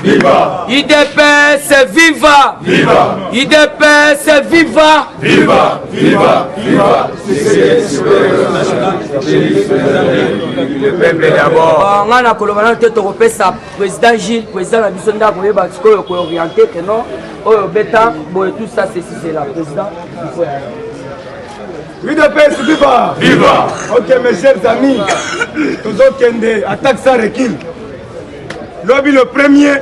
Viva! IDPS viva! Viva! IDPS viva! Viva! Viva! Viva! Le peuple d'abord. On a colonisé le président Gilles, président de la mission d'Akoyeba, qui est orienté, que non, bêta, tout ça, c'est la président. UDPS viva! Viva! Ok, mes chers amis, tous autres attaque sans recul. Lobby le premier,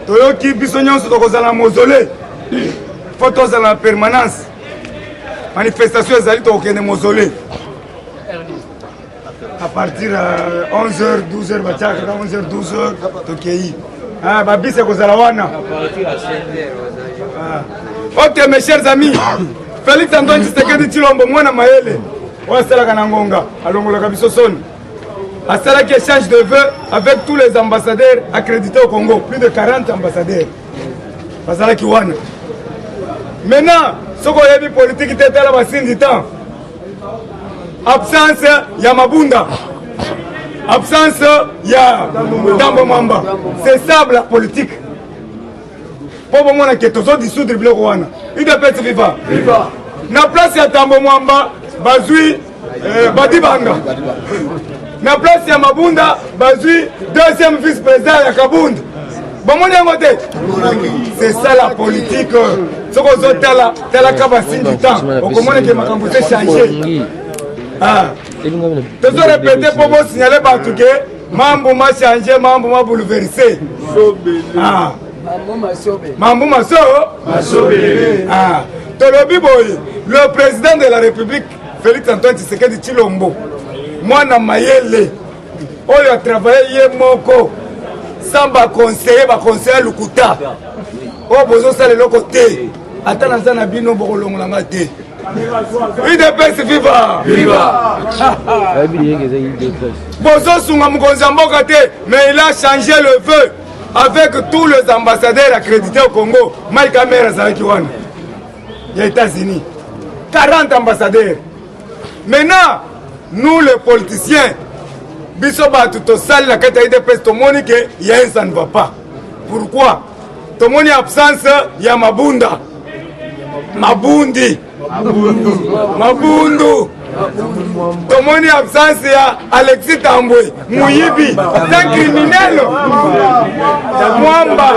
Toyoki Bissonyon sur la mausolée. Photos à la permanence. Manifestation des alliés au mausolée. À partir de 11h, 12h, 11h, 12h, Tokéi. Ah, Babi, c'est Kozalawana. Ok, mes chers amis, Félix Antoine Tshisekedi Tshilombo, moi, Maele. Ouasala Kanangonga, Alongola Kabisosone. À cela qui échange de vœux avec tous les ambassadeurs accrédités au Congo, plus de 40 ambassadeurs. À cela qui wana. Maintenant, ce qu'on a vu politique était là bas du temps. Absence ya Mabunda. Absence ya Tambo Mamba. C'est ça la politique. Pour moi, on a tous dissoudre le Rwanda. Il doit être vivant. Viva. Na place ya Tambo Mamba, Bazui, Badibanga. Na place ya Mabunda, Bazui, deuxième vice-président ya Kabunda. C'est ça la politique. Ce qu'on a tel la capacité du temps. On commence que ma campus est changé. Tu as répété pour vous signaler partout que Mambo m'a changé, Mambo m'a bouleversé. Mambo m'a sauvé. Le président de la République, Félix Antoine Tshisekedi Tshilombo, moi na Mayele, il a travaillé moko, sans conseiller Lukuta. Oh, besoin ça le côté. Attends, ça n'a bien beaucoup long la maté. IDPS viva! Viva! Bozo Sunga Mukonzamboka te, mais il a changé le vœu avec tous les ambassadeurs accrédités au Congo. Mike Amera Zarakiwan, les États-Unis. 40 ambassadeurs. Maintenant, nous les politiciens, Bisoba tout sale la carte IDPS, tout le monde que ça ne va pas. Pourquoi? Tout le monde est absence, il y a Mabunda. Mabundi. Mabundu. Tout le monde est absence, il y a Alexis Tamboué. Mouyibi. C'est un criminel. Mwamba.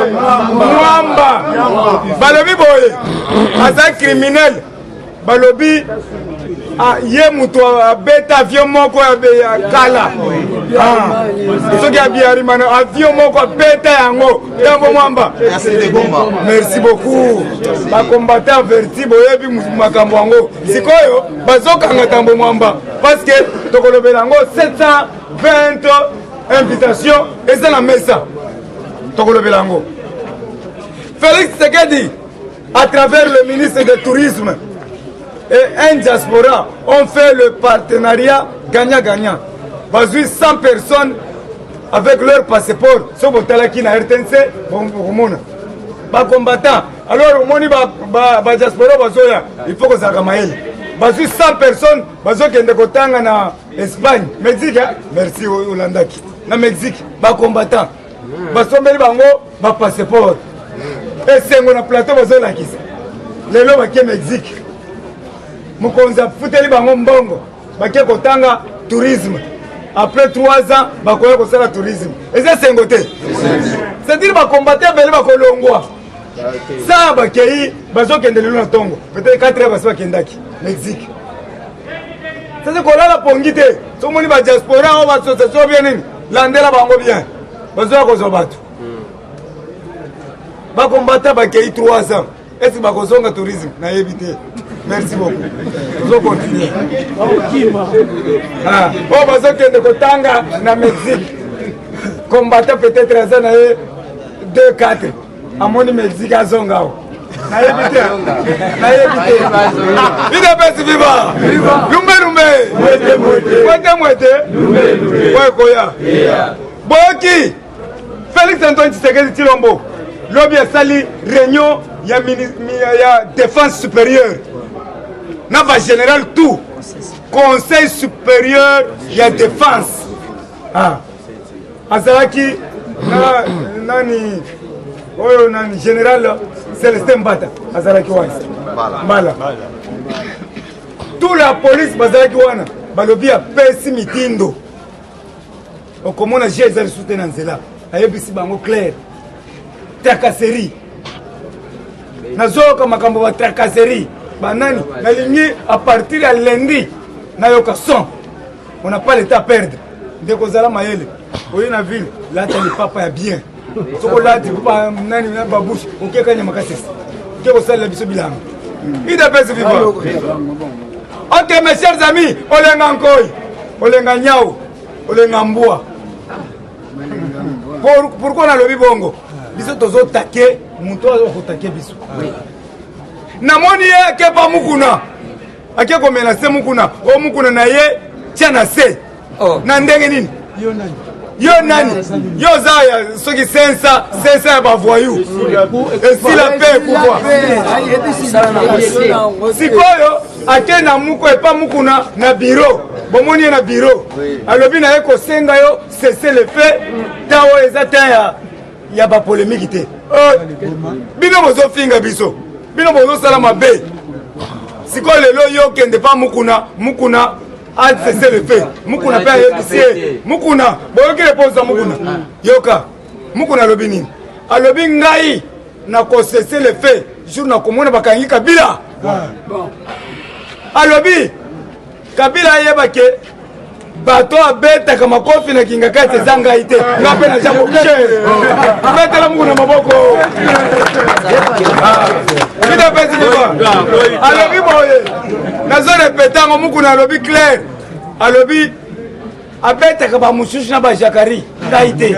Balobi Boye. C'est un criminel. Balobi. Ye mutu abeta avion moko ya kala. Soki abiarimana avion moko abeta yango. Tambo Mwamba. Merci beaucoup. Ba combattant averti boyebi makambo yango. Sikoyo bazokanga Tambo Mwamba parce que tokolobela yango 720 invitations et c'est la mesa. Tokolobela yango. Félix Tshisekedi à travers le ministre du Tourisme et un diaspora ont fait le partenariat gagnant-gagnant. Bazui 100 personnes avec leur passeport. Ce qui na RTNC, ba combattant. Alors au moni ba diaspora bazoya, il faut que ça gamaïl. Bazui 100 personnes, bazo kende kotanga na Espagne, Mexique, merci Holandaki. Na Mexique, ba combattant. Basombeli bango ba passeport. Et c'est mon plateau bazo la kisa. Lelo ba ke Mexique. Mukonza futeli bango mbongo bakie kotanga tourisme après 3 ans bakoya kosala tourisme et ça c'est ngoté c'est-à-dire bakombattre bele bakolongwa ça bakei bazokende lelo na tongo peut-être 4 heures basi bakendaki Mexique c'est kolala pongi te somoni ba diaspora o ba association bien nini landela bango bien bazoya kozwa bato bakombattre bakei 3 ans est-ce bakozonga tourisme na yebite. Merci beaucoup. Nous allons continuer. Oh, parce que nous Kotanga, na Mexique, combattant peut-être à 2-4. À mon Mexique, à Zongao. Il est pas vivant. Boki, Félix Antoine Tshisekedi Tshilombo, lobby a sali réunion, il y a défense supérieure. N'a pas général tout. Conseil supérieur, il y a défense. Azaraki, nani oyo nani général Célestin Mbata azalaki wana mbala toute la police bazalaki wana balobi apesi mitindo okomona je ezali sute na nzela ayebisi bango clair tracasserie nazoyoka makambo ba tracasserie banani nalingi à partir ya lundi nayoka son on n'a pas le temps à perdre ndeko zala mayele oyo na ville lata ni papa ya bien soko lati pa nani na babouche okeka nyama kasese keko sala biso bilanga ida pesi viva. Ok mes chers amis, olenga nkoi olenga nyao olenga mbwa pourquoi na lobi bongo biso tozo take muto azo kotake biso namoni ye ke pa mukuna ake komena se mukuna o mukuna na ye tia na se na ndenge nini yo nani yo zaya soki sensa ya bavoyou esila pe pouvoir sikoyo ake na muko epa mukuna na bureau bomoni ye na bureau alobi na ye kosenga yo cesse le fait tawo eza ta ya bapolémiki te bino bozofinga biso bino bozosala mabe sikoyo lelo yo kende pa mukuna cesse le fait mukuna pe ayebisi ye mukuna boyoki réponse ya mukuna yoka mukuna alobi nini alobi ngai na kosese le fait jour na komona bakangi Kabila alobi Kabila ayebake bato abetaka makofi na kinga kati eza ngai te nga mpe na jango betela mukuna maboko ida pesi beba alobi boye nazo repete yango mukuna alobi clair alobi abetaka bamosusu na bajakari ngai te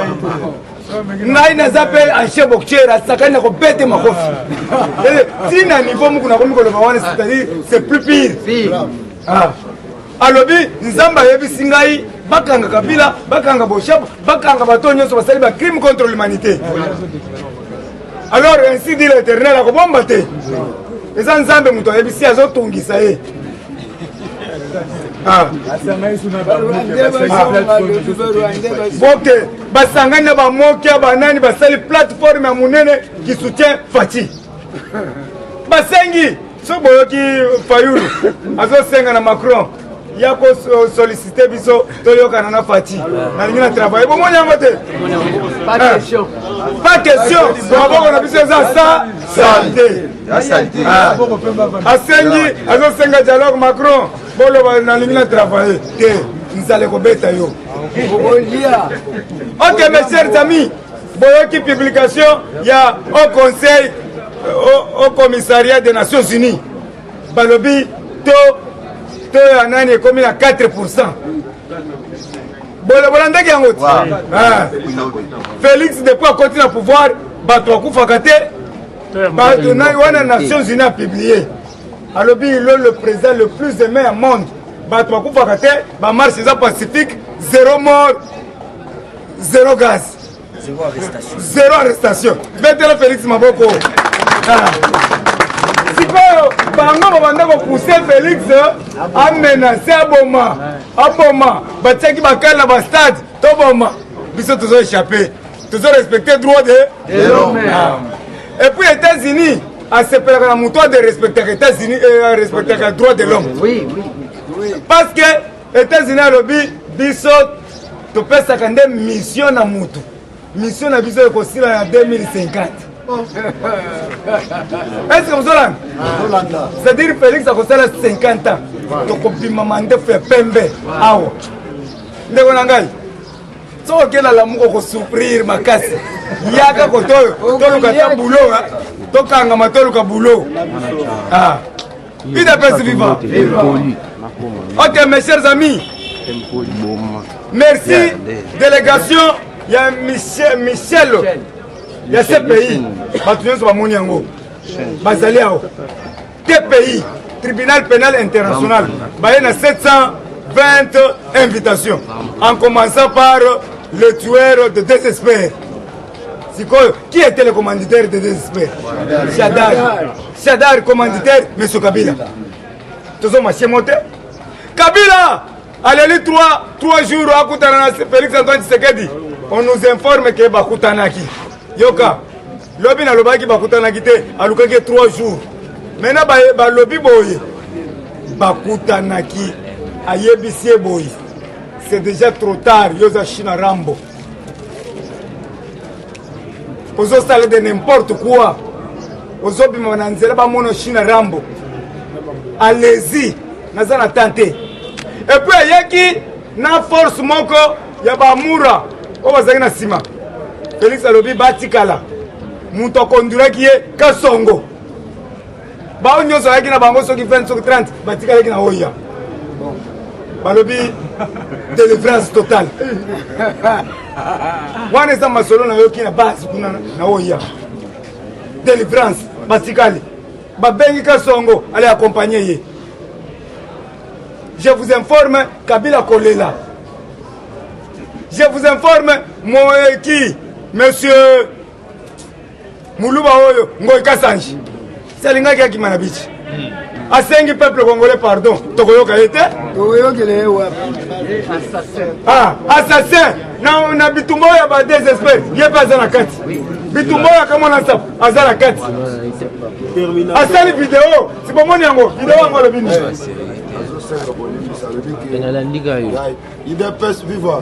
ngai naza mpe anche boxer asakani na kobete makofi tina niveau mukuna komi koloba wana c'est-à-dire c'est plus pire alobi nzambe ayebisi ngai bakanga Kabila bakanga Boshab bakanga bato nyonso basali ba crime contre l'humanité. Alors ainsi dit l'Éternel akobomba te eza nzambe moto ayebisi azotungisa ye boke basangani na bamoki ya banani basali plateforme ya monene qui soutient Faci basengi so boyoki Fayulu azosenga na Macron ya ko solliciter biso toyokana na Faci nalingi na travail bomoni yango te pas question maboko na biso eza santé asengi azosenga dialogue Macron boloba nalingi na travail te nzale kobeta yo. Ok mes chers amis, boyoki publication ya au conseil au commissariat des Nations Unies balobi to anani ekomi na 4%. Bolobola ndenge yango ti Félix depuis akonti na pouvoir bato akufaka te bato wana Nations Unies a publié alobi le président le plus aimé au monde bato akufaka te bamarche eza pacifique, 0 mort 0 gaz 0 arrestation betela Félix maboko sikoyo bango babanda kopousse Félix amenase aboma batiaki bakali na bastade toboma biso tozo échappé tozo respecter droit de l'homme. Et puis États-Unis asepelaka na moto de respectaka États-Unis respectaka droit de l'homme parce que États-Unis alobi biso topesaka nde mission na mutu mission na biso ekosila na 2050. Est-ce que vous avez c'est-à-dire Félix akosala 50 ans tokobima mandefu ya pembe awa ndeko na ngai so okela lamuko kosouffrir makasi yaka kotoyo toluka ta boulot tokanga toluka boulot ida pesi viva. Ok mes chers amis, merci délégation ya Michel ya ce pays bato nyonso bamoni yango bazali awo TPI tribunal pénal international baye na 720 invitations en commençant par le tueur de Désespère. Sikoyo, qui était le commanditaire de Désespère? Shadar commanditaire monsieur Kabila tozo marché monté Kabila allez 3 jours akutana na Félix Antoine Tshisekedi on nous informe que bakutanaki yoka lobi na lobaki bakutanaki te alukaki 3 jours maintenant balobi boye bakutanaki ayebisi boye c'est déjà trop tard yoza China Rambo ozosala de n'importe quoi ozobima na nzela bamono China Rambo allez-y naza na tante et puis ayaki na force moko ya bamura o bazaki na sima Félix alobi batikala mutu akonduraki ye kasongo bao nyonso ayaki na bango soki 20 soki 30 batikalaki na oya balobi délivrance totale wana eza masolo na yoki na base kuna na oya délivrance batikali babengi kasongo ale accompagner ye. Je vous informe Kabila Kolela. Je vous informe Moeki, monsieur Moulouba Oyo, Ngoy Kassanji. C'est l'ingénieur qui m'a habitué. À 5 peuples congolais, pardon. Tokoyo Kaete. Ah, assassin. On a Bitumboya ba désespéré. Il n'y a pas de la carte. Bitumboya, comment on a ça? Azar la carte. À ça, les vidéos. C'est pas mon yango. Vidéo, on va le venir. IDPS viva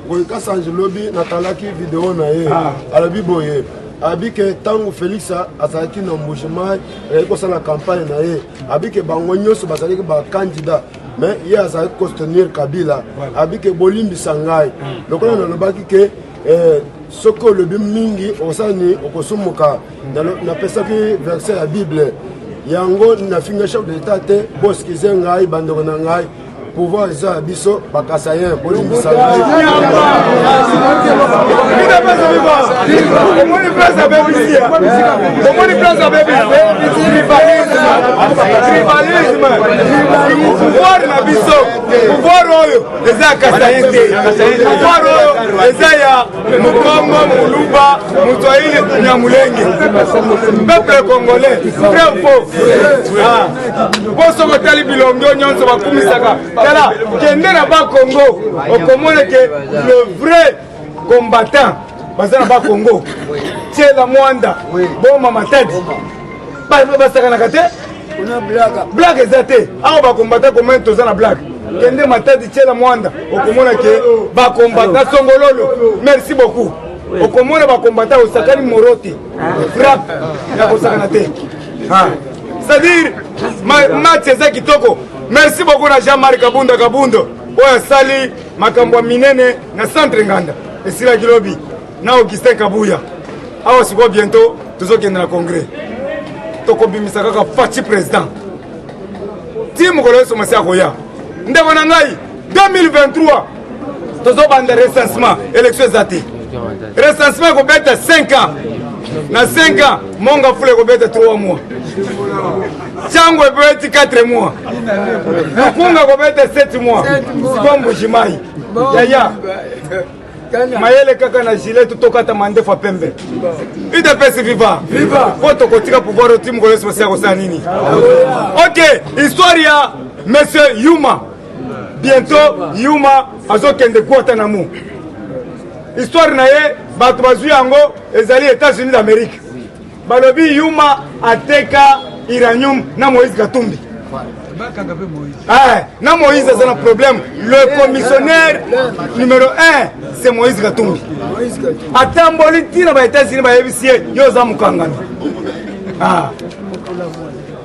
Ngoy Kassanji lobi natalaki video na ye alobi boye abike tango Félix azalaki na mbujima ekosala campagne na ye abike bango nyonso bazalaki ba candidat mais ye azalaki soutenir Kabila abike bolimbisa ngai lokola nalobaki ke soki olobi mingi osani okosumuka napesaki verset ya Bible yango nafinga chef de l'état te boskize ngai bandeko na ngai pouvoir eza biso bakasayen bolimbisa ngai pouvoir na biso pouvoir oyo eza ya kasayen te pouvoir oyo eza ya mokongo moluba motoyili nyamulenge peuple congolais très faux po soko tali bilongo nyonso bakumisaka tala kende na bakongo okomona ke le vrai combattant baza na bakongo tiela mwanda boma matadi basakanaka te blague eza te awa bakombata komene toza na blague kende matadi tiela mwanda okomona ke bakombata songololo merci beaucoup okomona bakombata osakani moro te frappe ya kosakana te c'est-à-dire match eza kitoko. Merci beaucoup à Jean-Marc Kabundo oyo asali makambo ya minene na centre nganda esila kilobi na Augustin Kabuya awa siko bientôt tozokende na congrès tokobimisa kaka parti président ti mokolo nyonso masi akoya ndeko na ngai 2023 tozobanda recensement élection eza te recensement ekobeta 5 ans na 5 ans monga fula ekobeta 3 mois Chango ebeti 4 mois. Mukunga kobete 7 mois. Sikombo jimai. Yaya. Mayele kaka na gilet tutokata mandefa pembe. IDPS viva. Viva. Foto kotika pouvoir timu koleso masia kosa nini. OK, histoire ya monsieur Yuma. Bientôt Yuma azokende kwata na mu. Histoire na ye bato bazwi yango ezali États-Unis d'Amérique. Balobi Yuma ateka Iranium na Moïse Katumbi. Na Moïse c'est un problème. Le commissionnaire numéro 1 c'est Moïse Katumbi. Atamboli tina ba États-Unis ba yebisie yoza mukangana.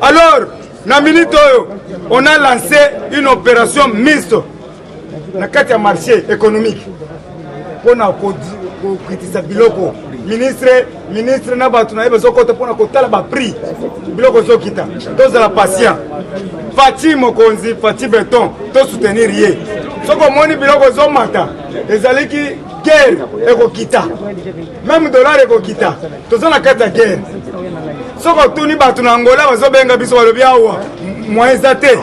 Alors, na minute oyo, on a lancé une opération mixte na kati ya marché économique. Pona kokritisa biloko. Ministre na batu na yebe zokota pona kotala ba prix biloko zokita toza la patient Fati Mokonzi Fati Beton to soutenir ye soko moni biloko zomata ezaliki guerre ekokita même dollar ekokita toza na kata guerre soko tuni batu na Angola bazobenga biso balobi awa moyen zate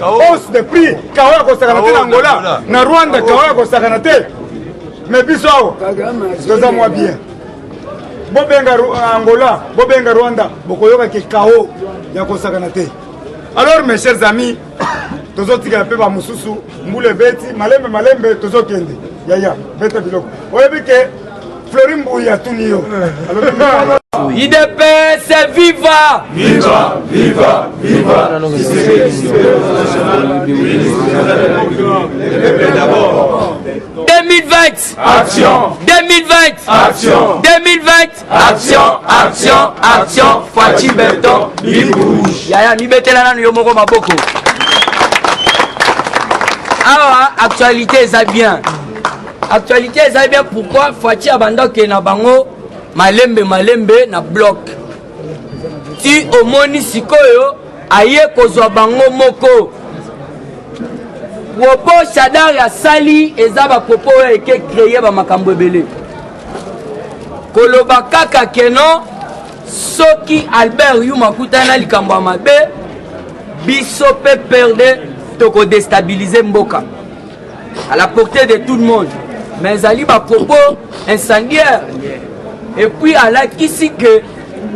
hausse de prix kawa kosakana te na Angola na Rwanda kawa kosakana te mais biso awa toza mwa bien bobenga Angola, bobenga Rwanda, bokoyoka ke kao ya kosakana te. Alors mes chers amis, tozotika pe ba mususu, mbule beti, malembe tozo kende. yaya beta biloko oyebi ke Flori Mbouya tuni yo IDPS viva! Viva, viva, viva. 2020 Action, 2020 action, 2020 action, action, action. Fachi Berton Il bouge. Yaya mibetela nanu yo moko maboko. Awa actualité eza bien. Actualité eza bien pourquoi Fachi abanda ke na bango malembe na bloc. Ti omoni sikoyo aye kozwa bango moko. Wopo Shadar ya sali eza ba popo eke créer ba makambo ebele. Koloba kaka keno soki Albert Yuma kutana likambo ya mabe biso pe perdre toko déstabiliser mboka à la portée de tout le monde. Mais ali ba propos incendiaire et puis alakisi que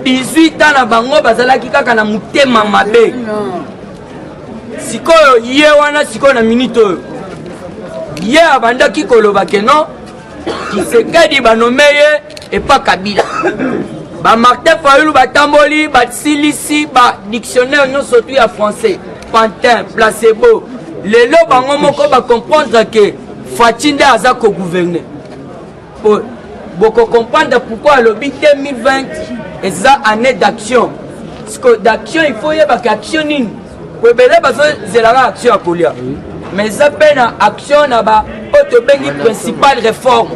18 ans na bango bazalaki kaka na mutema mabe. Sikoyo ye wana sikoyo na minute oyo ye abandaki koloba keno Kisekedi banome ye epa Kabila ba Martin Fayulu batamboli basilisi ba dictionnaire nyonso tu ya français pantin placebo lelo bango moko ba comprendre que Fachi nde aza ko gouverner boko comprendre pourquoi alobi 2020 eza année d'action parce que d'action il faut yeba action nini pour belé bazo zelala action akolia mais ça peine action na ba otobengi principale réforme.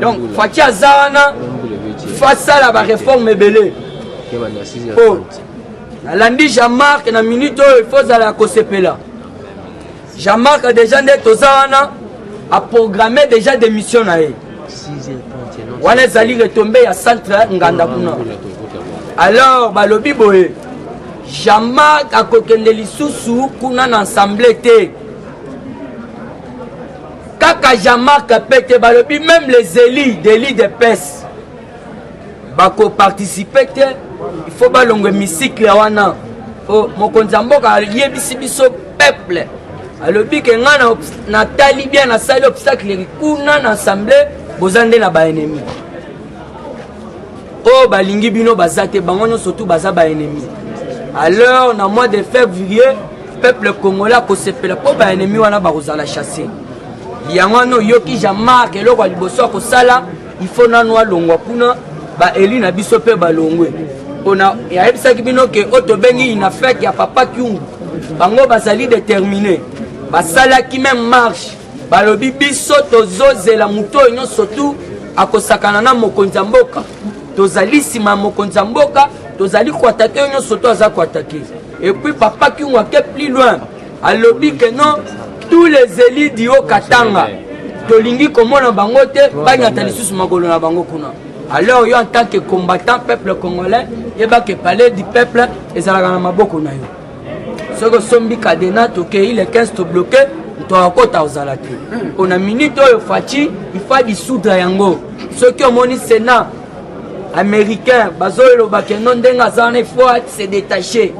Donc Fachi azana face à la réforme belé oh Alandi Jean-Marc na minute il faut aller à Kosepela. Jean-Marc a déjà a programmé déjà des missions na ye. Wana zali retomber à centre nganda kuna. Alors balobi boye Jean-Marc a kokende lisusu kuna na assemblée te. Kaka Jean-Marc a pété balobi même les élus de PES. Bako participer te. Il faut balongo misikle wana. Oh mokonza mboka yebisi biso peuple. Alobi ke ngana na tali bien na sali obstacle kuna na assemblée bozande na ba ennemi. Oh balingi bino bazate bango surtout baza ba ennemi. Alors na mois de février peuple congolais ko sepela po ba ennemi wana ba kozala chasser. Yango no yoki Jean-Marc eloko liboso ko sala il faut na noa longwa kuna ba eli na biso pe balongwe. Ona ya ebisaki bino ke otobengi ina fête ya papa Kyungu. Bango bazali déterminé. Basala qui même marche. Balobi biso tozozela muto nyonso tu akosakana na mokonzi mboka. Tozali sima mokonzi mboka, tozali ko attaquer nyonso tu aza ko attaquer. Et puis papa Kyungu ake plus loin. Alobi que non tous les élus di Katanga tolingi komona bango te banyata lisusu makolo na bango kuna. Alors yo en tant que combattant peuple congolais, yeba ke parler du peuple ezalaka na maboko na yo. Soko sombi kadena toke il est 15 to bloqué to akota ozalate. On a minute oyo Fachi il faut dissoudre yango. Ceux qui ont moni Sénat américain bazolo bakeno ndenga zana il faut se détacher.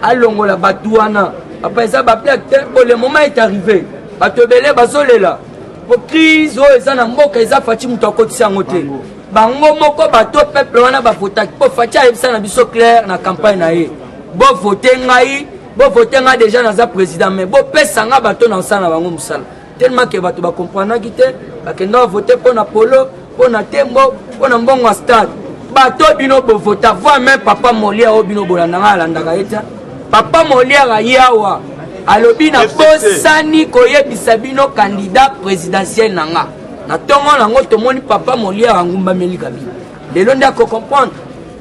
Alongola batuana. Après ça pour le moment est arrivé. Batobele bazolela. Pour crise oyo ezana mboka eza Fachi muto akotisa ngote. Bango moko bato peuple wana ba votaki po Fachi ayebisa na biso clair na campagne na ye. Bo voter ngai bo voter nga déjà na za président mais bo pesa nga bato na osana bango musala tellement que bato ba comprendre ki te bakenda voter pour na polo pour na tembo pour na mbongo stade bato bino bo voter voir même papa Molière o bino bolanda nga landaka eta papa Molière yawa alobi na posani koyebisa bino candidat présidentiel nanga na tongo nango tomoni papa Molière ngumba melika bino lelo nda ko comprendre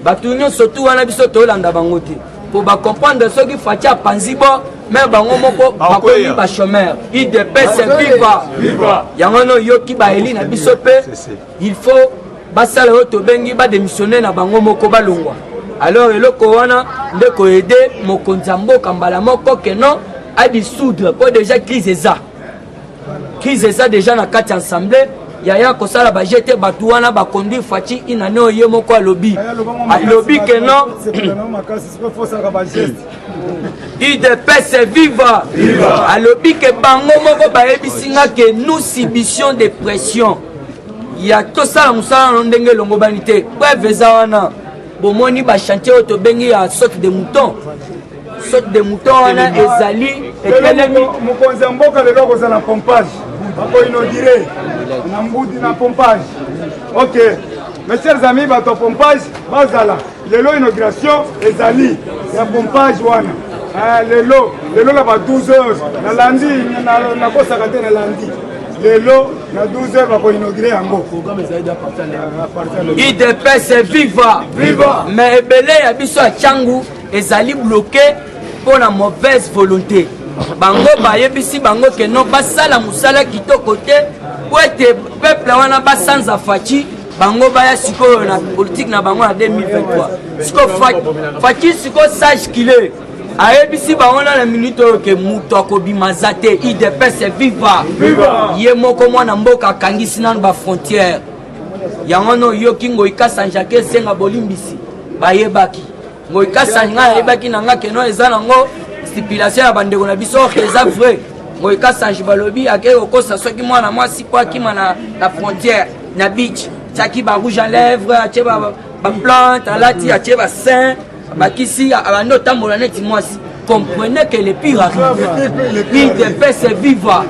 bato nyonso tu wana biso to landa bango te pour comprendre ce qui fait à Panzibo, mais bango moko bakomi ba chômeur. IDPS viva. Yangono yoki ba eli na bisope. Il faut basala to bengi ba démissionner na bango moko balongwa. Alors eloko wana ndeko aider mokonza mboka mbala moko que non a dissoudre pour déjà crise eza. Crise eza déjà na 4 assemblée yaya kosala bajete bato wana baconduire faci inane oye moko alobi ke non UDPS viva alobi ke bango moko bayebisinga ke nous subissions des pressions ya tosala mosala no ndenge elongobani te preuve eza wana bomoni bachantier oyo tobengi ya sorte de mouton wana ezali etelemi mokonzi ya mboka lelo akozala na pompage bakoinogire na mbudi na pompage. Ok, mes chers amis, bato pompage bazala lelo inauguration ezali ya pompage wana lelo na ba 12 heures na lundi na kosaka te na lundi lelo na 12 heures bakoinogire yango. UDPS viva mais ebele ya biso ya Tchangu ezali bloqué pour la mauvaise volonté. Bango bayebisi bango ke non basala musala kitoko te po ete peuple wana basanza faci bango baya sikoyo na politique na bango na 2023 siko faci siko sage kile ayebisi bango na minute oyo ke mutu akobima za te UDPS viva ye moko mwana mboka akangisi nanu bafrontière yango no yoki ngoyikasa njake esenga bolimbisi bayebaki ngoyikasa nga yebaki na nga ke no eza nango stipulation ya bandeko na biso eza vrai ngoyikasa nji balobi ake okosa soki mwana mwasi po akima na frontière na beach tiaki ba rouge à lèvres atie ba plante alati atie ba sein bakisi abandi otambola neti mwasi comprenez que le pire arrive UDPS viva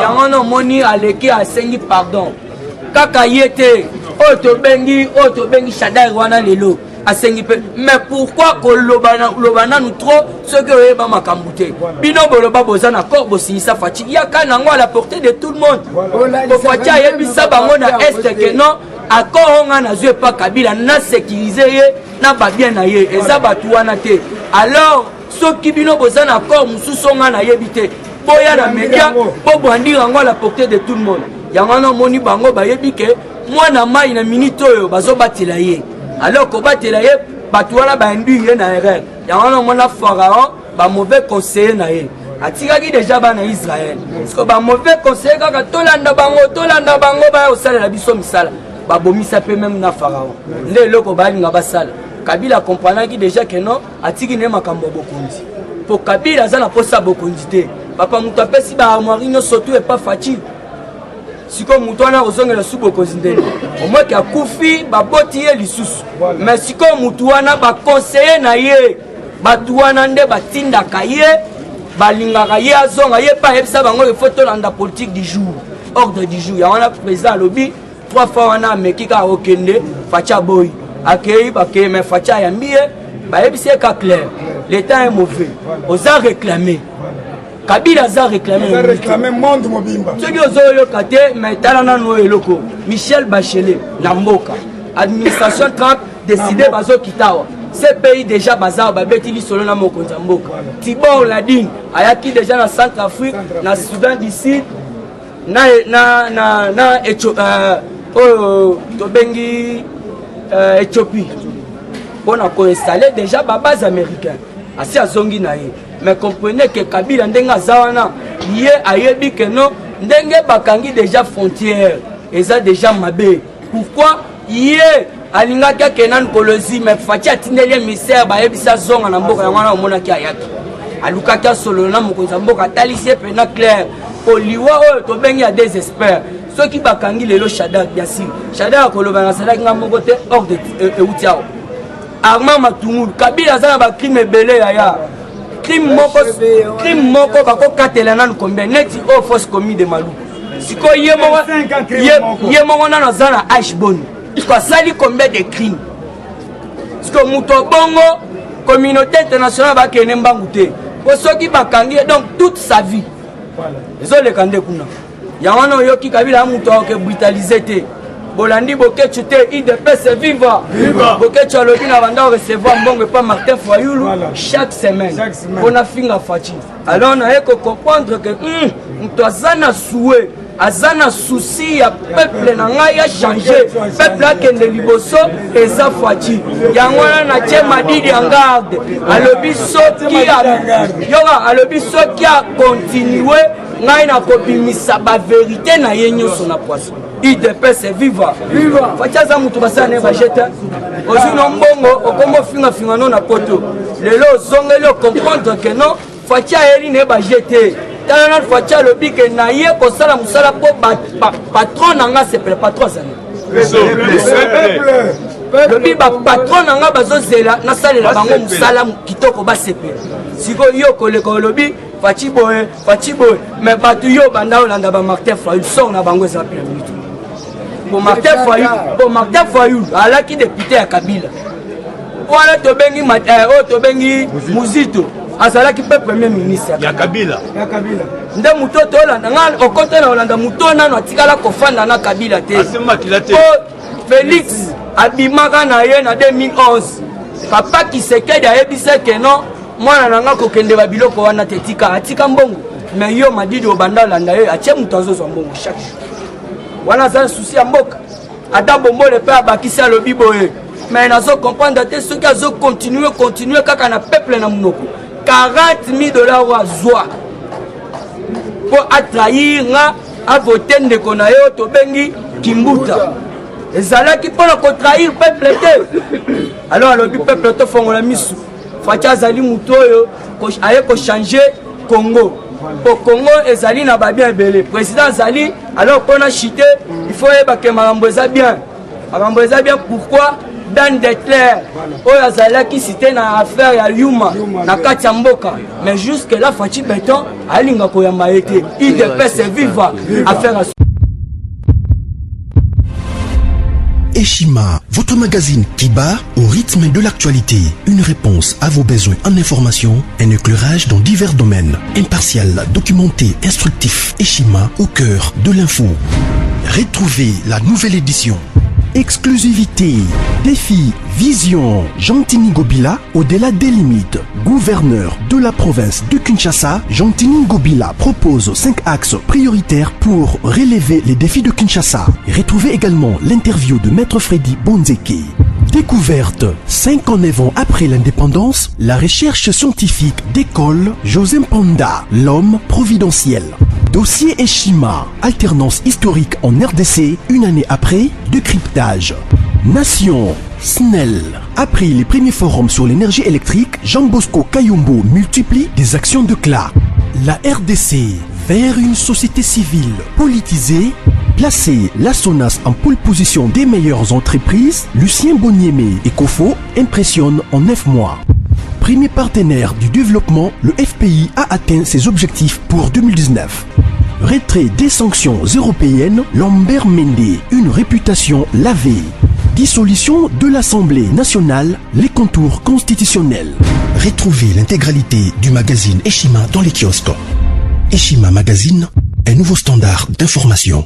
yango no moni aleki asengi pardon kaka ye te oyo tobengi Shadar wana lelo asengi pe mais pourquoi koloba nanu trop ce que oyeba makambo te bino boloba boza na corps bosinisa faci yaka nango à la portée de tout le monde faci ayebisa bango na est que non accord nga nazwi epa Kabila na sécuriser ye na babien na ye eza bato wana te alors soki bino boza na corps mosusu nga nayebi te boya na media bobwandire yango à la portée de tout le monde yango na moni bango bayebi ke mwana mai na minute oyo bazobatela ye alors kobatela ye bato wana bainduire ye na erreur yango na mona pharaon bamauvais conseiller na ye atikaki déjà bana Israël parce que bamauvais conseiller kaka tolanda bango baya kosalela biso misala babomisa pe même na pharaon nde eloko balinga basala Kabila comprenaki déjà que non atiki ne makambo bokonzi po Kabila aza na posa bokonzi te papa mutu apesi baarmoire nyonso tu epa faci siko mutu wana kozongela su bokonzi ndeni omweke akufi baboti ye lisusu mais siko mutu wana baconseiller na ye bato wana nde batindaka ye balingaka ye azonga ye pa ayebisa bango il faut tolanda politique du jour ordre du jour ya wana président alobi 3 fois wana ameki kaka okende faci aboyi akei bakei mais faci ayambi ye bayebisi ye ka clair l'état est mauvais oza réclamé Kabila aza réclamé monde mobimba soki ozoyoka te mais tala nanu eloko Michel Bachelet na mboka administration Trump décidé bazokita awa ce pays déjà baza babeti lisolo na mokonzi ya mboka Tibor Ladine ayaki déjà na Centrafrique na Soudan du Sud na tobengi Éthiopie mpona koinstalle déjà babase américain asi azongi na ye mais comprenez que Kabila ndenge aza wana ye ayebi ke non ndenge bakangi déjà frontière eza déjà mabe pourquoi ye alingaki akenda nkolozi mais faci atindeli ye misere bayebisa zonga na mboka yango wana omonaki ayaki alukaki asolola na mokonzi ya mboka atalisi ye mpena claire poliwa oyo tobengi ya désespère soki bakangi lelo Shadar bien sûr Shadar akoloba na salaki nga moko te ordre euti awa Armand Matungulu Kabila aza na bacrime ebele yaya crime moko bakokatela nanu combien neti o fausse commis de maluku siko ye moko nano aza na ashbone siko asali combien de crimes siko mutu bongo communauté internationale bakende mbangu te po soki bakangi donc toute sa vie ezoleka nde kuna yango wana oyoki Kabila ya mutu akoke brutalize te bolandi boketu te UDPS viva boketu alobi na banda recevoir mbongo epa Martin Fayulu chaque semaine mpona finga faci alors naye kocomprendre ke mutu aza na souhait aza na souci ya peuple na ngai ya changer peuple akende liboso eza faci yango wana natie madidi en garde alobi soki akontinue ngai nakobimisa bavérité na ye nyonso na poisson idps viva fatia za mutu basala ne bajete ozwi no mbongo okoma ofingafinga no na poto lelo ozongeli ocomprendre ke non fatia eri ne bajete tala nano fatia alobi ke na ye kosala mosala mpo patron na nga sepele patron azali lobi bapatron na nga bazozela nasalela bango mosala kitoko basepela sikoyo yo koleka olobi faci boye me bato yo banda olanda bamartin fayul sor na bango eza pena minute po martin fayul alaki député ya kabila wana tobengi muzito azalaki mpe premier ministre ya kabila nde moto to olanda nga okote na olanda moto nano atikala kofanda na kabila te po félix abimaka na ye na 2011 papa kisekedi ayebiseke no mwana na nga kokende babiloko wana te atika mbongo me yo madidi obanda olanda ye atie moto azozwa mbongo chaque wana aza susi ya mboka ata bombole mpe abakisi alobi boye me nazokomprendre te soki azokontinue kaka na peuple na monoko 40 000 $, azwa mpo atrahir nga avote ndeko na ye oyo tobengi kimbuta ezalaki mpona kotrahir peuple te alors alobi peuple tofongola misu faci azali motu oyo aye kochange congo po congo ezali na babien ebele président azali alors mpona chite il faut yebake makambo eza bien pourquoi dan detler oyo azalaki cité na affaire ya yuma na kati ya mboka mais jusque là faci beton alinga koyamba ye te idps viva affaire à Eshima, votre magazine qui bat au rythme de l'actualité. Une réponse à vos besoins en information, un éclairage dans divers domaines. Impartial, documenté, instructif. Eshima au cœur de l'info. Retrouvez la nouvelle édition. Exclusivité, défi, vision. Jean-Tini Ngobila, au-delà des limites. Gouverneur de la province de Kinshasa, Jean-Tini Ngobila propose 5 axes prioritaires pour relever les défis de Kinshasa. Retrouvez également l'interview de Maître Freddy Bonzeke. Découverte, 59 ans après l'indépendance, la recherche scientifique d'école José Mpanda, l'homme providentiel. Dossier Eshima, alternance historique en RDC, une année après, décryptage. Nation, SNEL. Après les premiers forums sur l'énergie électrique, Jean Bosco Kayombo multiplie des actions de CLA. La RDC, vers une société civile politisée, placer la SONAS en pole position des meilleures entreprises, Lucien Boniemé et Kofo impressionnent en 9 mois. Premier partenaire du développement, le FPI a atteint ses objectifs pour 2019. Retrait des sanctions européennes, Lambert Mende, une réputation lavée. Dissolution de l'Assemblée nationale, les contours constitutionnels. Retrouvez l'intégralité du magazine Eshima dans les kiosques. Eshima Magazine, un nouveau standard d'information.